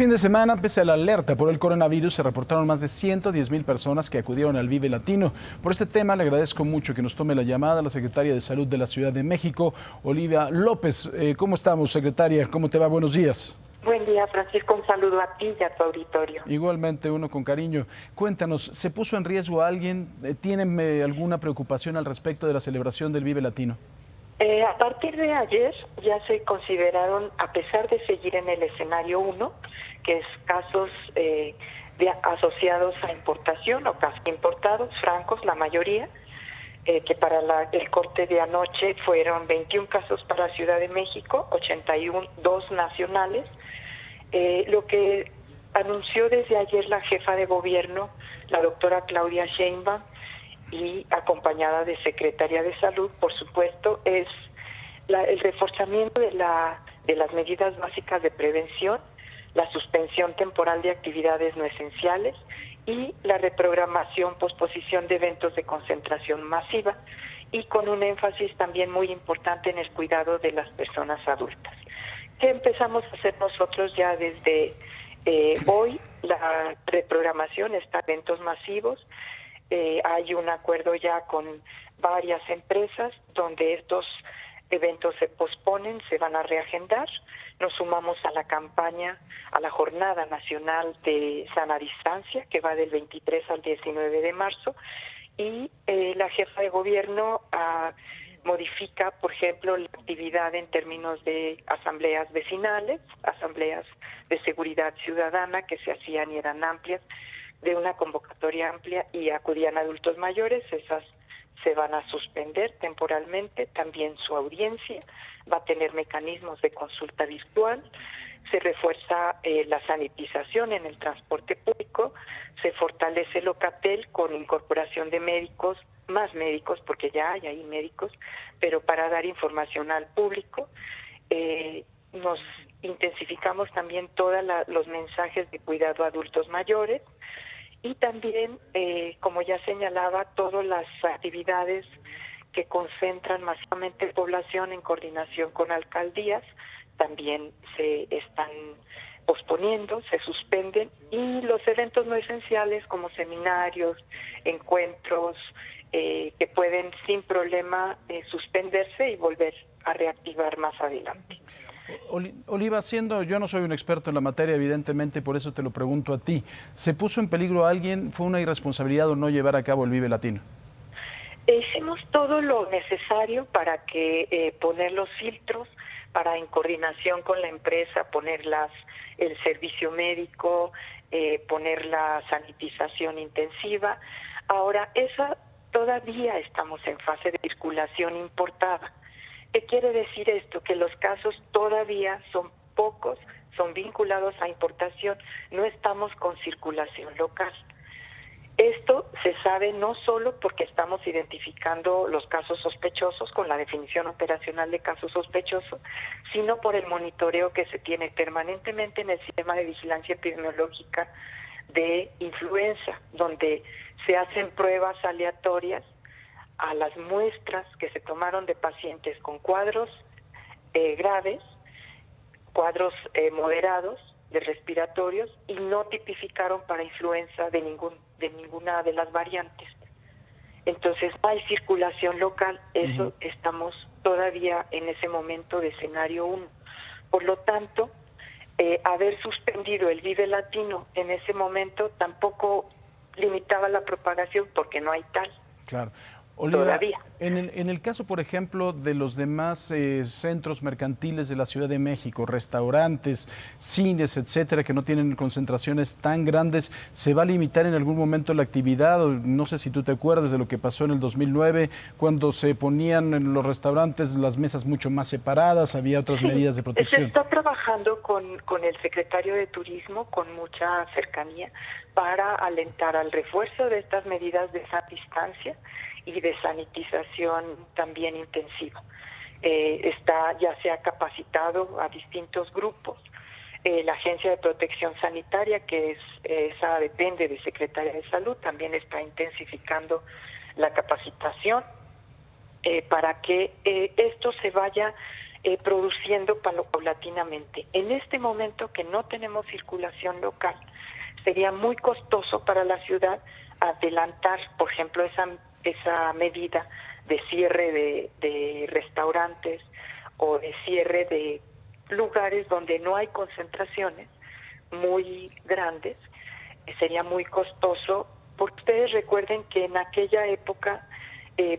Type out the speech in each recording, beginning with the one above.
Fin de semana, pese a la alerta por el coronavirus, se reportaron más de 110,000 personas que acudieron al Vive Latino. Por este tema, le agradezco mucho que nos tome la llamada la secretaria de Salud de la Ciudad de México, Olivia López. ¿Cómo estamos, secretaria? ¿Cómo te va? Buenos días. Buen día, Francisco. Un saludo a ti y a tu auditorio. Igualmente, uno con cariño. Cuéntanos, ¿se puso en riesgo a alguien? ¿Tienen alguna preocupación al respecto de la celebración del Vive Latino? A partir de ayer ya se consideraron, a pesar de seguir en el escenario 1, que es casos asociados a importación o casi importados, francos la mayoría, que para el corte de anoche fueron 21 casos para Ciudad de México, 81, 2 nacionales. Lo que anunció desde ayer la jefa de gobierno, la doctora Claudia Sheinbaum, y acompañada de Secretaría de Salud, por supuesto, es el reforzamiento de las medidas básicas de prevención, la suspensión temporal de actividades no esenciales y la reprogramación, posposición de eventos de concentración masiva, y con un énfasis también muy importante en el cuidado de las personas adultas. ¿Qué empezamos a hacer nosotros ya desde hoy? La reprogramación está en eventos masivos. Hay un acuerdo ya con varias empresas donde estos eventos se posponen, se van a reagendar. Nos sumamos a la campaña, a la Jornada Nacional de Sana Distancia, que va del 23 al 19 de marzo, y la jefa de gobierno modifica, por ejemplo, la actividad en términos de asambleas vecinales, asambleas de seguridad ciudadana que se hacían y eran amplias, de una convocatoria amplia, y acudían adultos mayores. Esas se van a suspender temporalmente. También su audiencia va a tener mecanismos de consulta virtual. Se refuerza la sanitización en el transporte público. Se fortalece el Locatel con incorporación de médicos, más médicos, porque ya hay ahí médicos, pero para dar información al público. Nos intensificamos también todos los mensajes de cuidado a adultos mayores. Y también, como ya señalaba, todas las actividades que concentran masivamente población en coordinación con alcaldías también se están posponiendo, se suspenden, y los eventos no esenciales como seminarios, encuentros, que pueden sin problema suspenderse y volver a reactivar más adelante. Oliva, yo no soy un experto en la materia, evidentemente, por eso te lo pregunto a ti. ¿Se puso en peligro a alguien? ¿Fue una irresponsabilidad o no llevar a cabo el Vive Latino? Hicimos todo lo necesario para que poner los filtros, para en coordinación con la empresa poner el servicio médico, poner la sanitización intensiva. Ahora, todavía estamos en fase de circulación importada. ¿Qué quiere decir esto? Que los casos todavía son pocos, son vinculados a importación, no estamos con circulación local. Esto se sabe no solo porque estamos identificando los casos sospechosos con la definición operacional de casos sospechosos, sino por el monitoreo que se tiene permanentemente en el sistema de vigilancia epidemiológica de influenza, donde se hacen pruebas aleatorias a las muestras que se tomaron de pacientes con cuadros graves, cuadros moderados de respiratorios, y no tipificaron para influenza de ninguna de las variantes. Entonces no hay circulación local, eso estamos todavía en ese momento de escenario 1. Por lo tanto, haber suspendido el Vive Latino en ese momento tampoco limitaba la propagación, porque no hay tal. Claro. Oliva, Todavía. En el caso, por ejemplo, de los demás centros mercantiles de la Ciudad de México, restaurantes, cines, etcétera, que no tienen concentraciones tan grandes, ¿se va a limitar en algún momento la actividad? No sé si tú te acuerdas de lo que pasó en el 2009, cuando se ponían en los restaurantes las mesas mucho más separadas, había otras medidas de protección. Se está trabajando con el secretario de Turismo con mucha cercanía para alentar al refuerzo de estas medidas de sana distancia y de sanitización también intensiva. Ya se ha capacitado a distintos grupos. La Agencia de Protección Sanitaria, que esa depende de Secretaría de Salud, también está intensificando la capacitación para que esto se vaya produciendo paulatinamente. En este momento que no tenemos circulación local, sería muy costoso para la ciudad adelantar, por ejemplo, esa medida de cierre de restaurantes o de cierre de lugares donde no hay concentraciones muy grandes. Sería muy costoso, porque ustedes recuerden que en aquella época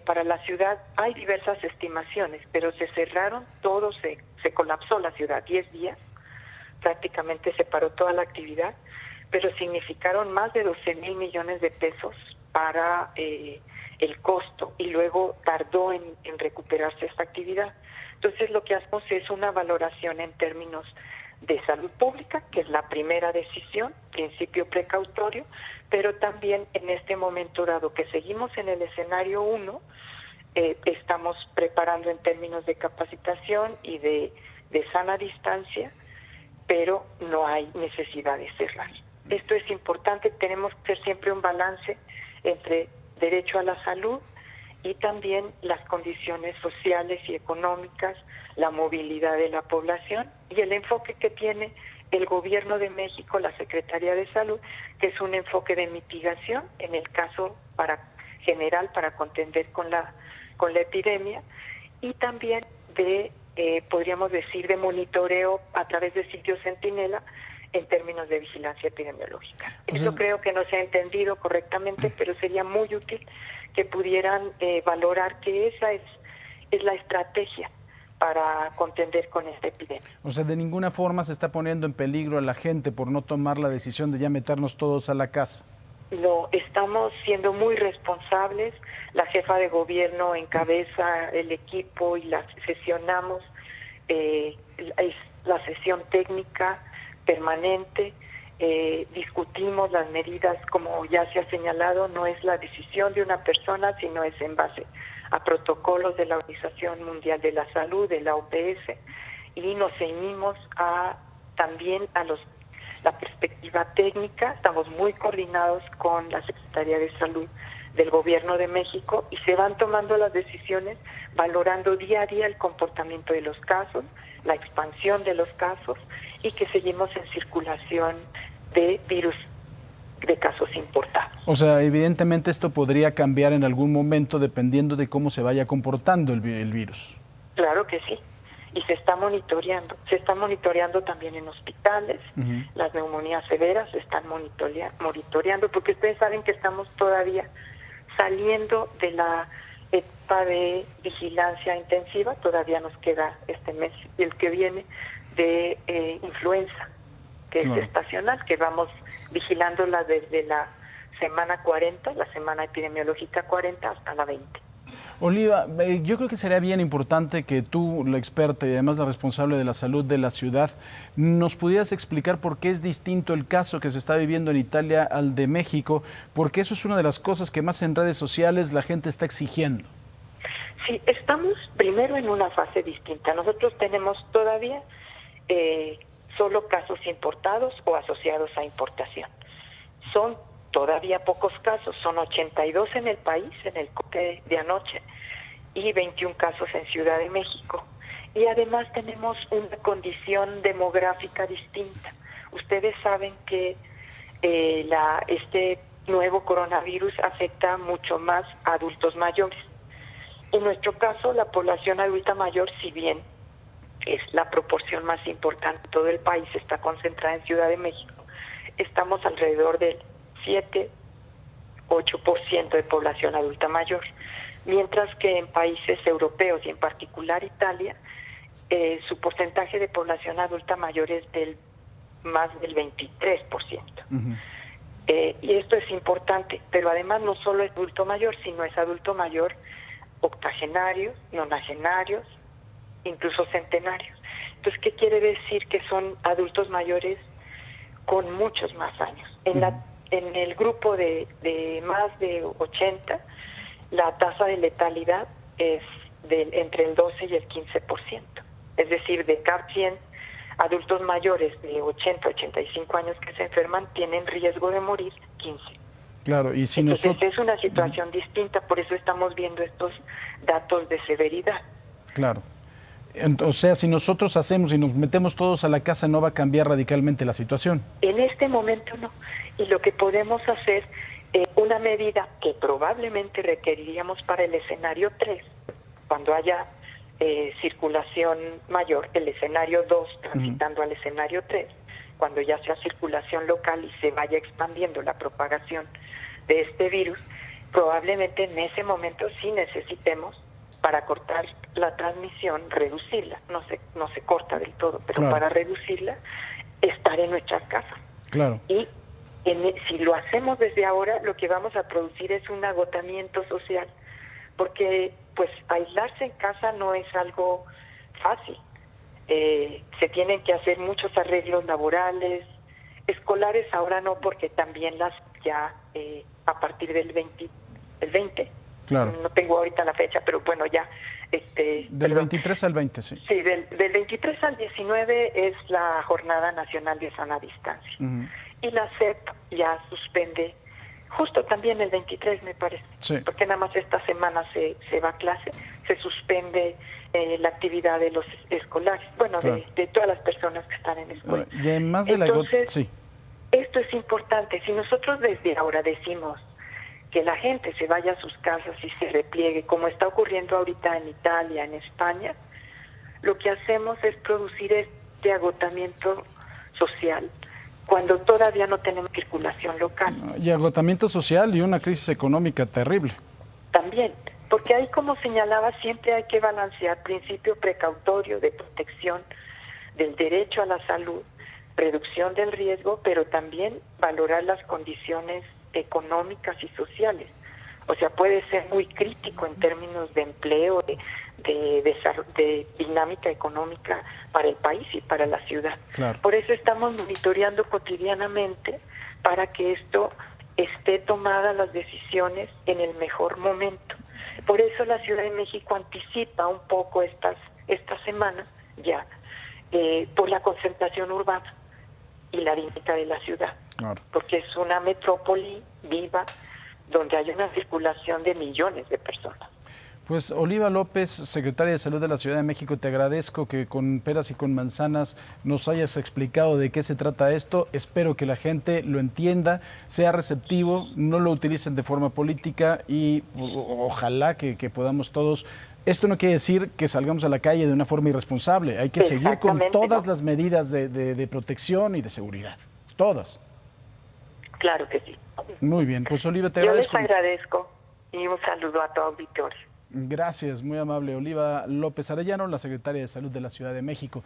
para la ciudad hay diversas estimaciones, pero se cerraron todos, se colapsó la ciudad, 10 días, prácticamente se paró toda la actividad, pero significaron más de 12,000 millones de pesos para el costo, y luego tardó en recuperarse esta actividad. Entonces lo que hacemos es una valoración en términos de salud pública, que es la primera decisión, principio precautorio, pero también en este momento, dado que seguimos en el escenario 1, estamos preparando en términos de capacitación y de sana distancia, pero no hay necesidad de cerrar. Esto es importante, tenemos que hacer siempre un balance entre derecho a la salud y también las condiciones sociales y económicas, la movilidad de la población y el enfoque que tiene el Gobierno de México, la Secretaría de Salud, que es un enfoque de mitigación en el caso general para contender con la epidemia, y también de, podríamos decir, de monitoreo a través de sitios Centinela en términos de vigilancia epidemiológica. Eso creo que no se ha entendido correctamente, pero sería muy útil que pudieran valorar que esa es la estrategia para contender con esta epidemia. O sea, de ninguna forma se está poniendo en peligro a la gente por no tomar la decisión de ya meternos todos a la casa. No, estamos siendo muy responsables. La jefa de gobierno encabeza el equipo y sesionamos. Es la sesión técnica permanente. Discutimos las medidas, como ya se ha señalado, no es la decisión de una persona, sino es en base a protocolos de la Organización Mundial de la Salud, de la OPS, y nos ceñimos también a la perspectiva técnica. Estamos muy coordinados con la Secretaría de Salud del Gobierno de México y se van tomando las decisiones valorando día a día el comportamiento de los casos, la expansión de los casos y que seguimos en circulación de virus de casos importados. O sea, evidentemente esto podría cambiar en algún momento dependiendo de cómo se vaya comportando el virus. Claro que sí, y se está monitoreando. Se está monitoreando también en hospitales. Las neumonías severas se están monitoreando, porque ustedes saben que estamos todavía saliendo de la etapa de vigilancia intensiva. Todavía nos queda este mes y el que viene de influenza, que es estacional, que vamos vigilándola desde la semana 40, la semana epidemiológica 40, hasta la 20. Oliva, yo creo que sería bien importante que tú, la experta y además la responsable de la salud de la ciudad, nos pudieras explicar por qué es distinto el caso que se está viviendo en Italia al de México, porque eso es una de las cosas que más en redes sociales la gente está exigiendo. Sí, estamos primero en una fase distinta. Nosotros tenemos todavía solo casos importados o asociados a importación. Son todavía pocos casos, son 82 en el país, en el corte de anoche, y 21 casos en Ciudad de México. Y además tenemos una condición demográfica distinta. Ustedes saben que este nuevo coronavirus afecta mucho más a adultos mayores. En nuestro caso, la población adulta mayor, si bien es la proporción más importante de todo el país, está concentrada en Ciudad de México, estamos alrededor del 7-8% de población adulta mayor, mientras que en países europeos y en particular Italia, su porcentaje de población adulta mayor es más del 23%. Y esto es importante, pero además no solo es adulto mayor, sino es adulto mayor octogenarios, nonagenarios, incluso centenarios. Entonces, ¿qué quiere decir? Que son adultos mayores con muchos más años. En el grupo de más de 80, la tasa de letalidad es entre el 12 y el 15%. Es decir, de cada 100 adultos mayores de 80 a 85 años que se enferman, tienen riesgo de morir 15. Claro, y si entonces es una situación distinta, por eso estamos viendo estos datos de severidad. Claro. O sea, si nosotros hacemos y nos metemos todos a la casa, no va a cambiar radicalmente la situación. En este momento no. Y lo que podemos hacer, una medida que probablemente requeriríamos para el escenario 3, cuando haya circulación mayor, el escenario 2 transitando al escenario 3, cuando ya sea circulación local y se vaya expandiendo la propagación de este virus, probablemente en ese momento sí necesitemos, para cortar la transmisión, reducirla. No se corta del todo, pero claro, para reducirla, estar en nuestras casas. Claro. Y si lo hacemos desde ahora, lo que vamos a producir es un agotamiento social, porque pues aislarse en casa no es algo fácil. Se tienen que hacer muchos arreglos laborales, escolares ahora no, porque también las ya a partir del 20. Claro. No tengo ahorita la fecha, pero bueno, ya. Del 23 al 20, sí. Sí, del 23 al 19 es la Jornada Nacional de Sana Distancia. Y la SEP ya suspende, justo también el 23 me parece, sí, porque nada más esta semana se va a clase, se suspende la actividad de los escolares, bueno, claro, de todas las personas que están en escuela. Y además de Entonces, esto es importante. Si nosotros desde ahora decimos que la gente se vaya a sus casas y se repliegue, como está ocurriendo ahorita en Italia, en España, lo que hacemos es producir este agotamiento social cuando todavía no tenemos circulación local. Y agotamiento social y una crisis económica terrible. También, porque ahí, como señalaba, siempre hay que balancear principio precautorio de protección del derecho a la salud, reducción del riesgo, pero también valorar las condiciones económicas y sociales. O sea, puede ser muy crítico en términos de empleo, de dinámica económica para el país y para la ciudad. Claro. Por eso estamos monitoreando cotidianamente para que esto esté tomada las decisiones en el mejor momento. Por eso la Ciudad de México anticipa un poco esta semana ya por la concentración urbana y la dinámica de la ciudad. Claro. Porque es una metrópoli viva donde hay una circulación de millones de personas. Pues Oliva López, secretaria de Salud de la Ciudad de México, te agradezco que con peras y con manzanas nos hayas explicado de qué se trata esto. Espero que la gente lo entienda, sea receptivo, no lo utilicen de forma política y ojalá que podamos todos. Esto no quiere decir que salgamos a la calle de una forma irresponsable, hay que seguir con todas las medidas de protección y de seguridad, todas. Claro que sí. Muy bien, pues Oliva, te agradezco. Yo les agradezco y un saludo a tu auditorio. Gracias, muy amable. Oliva López Arellano, la secretaria de Salud de la Ciudad de México.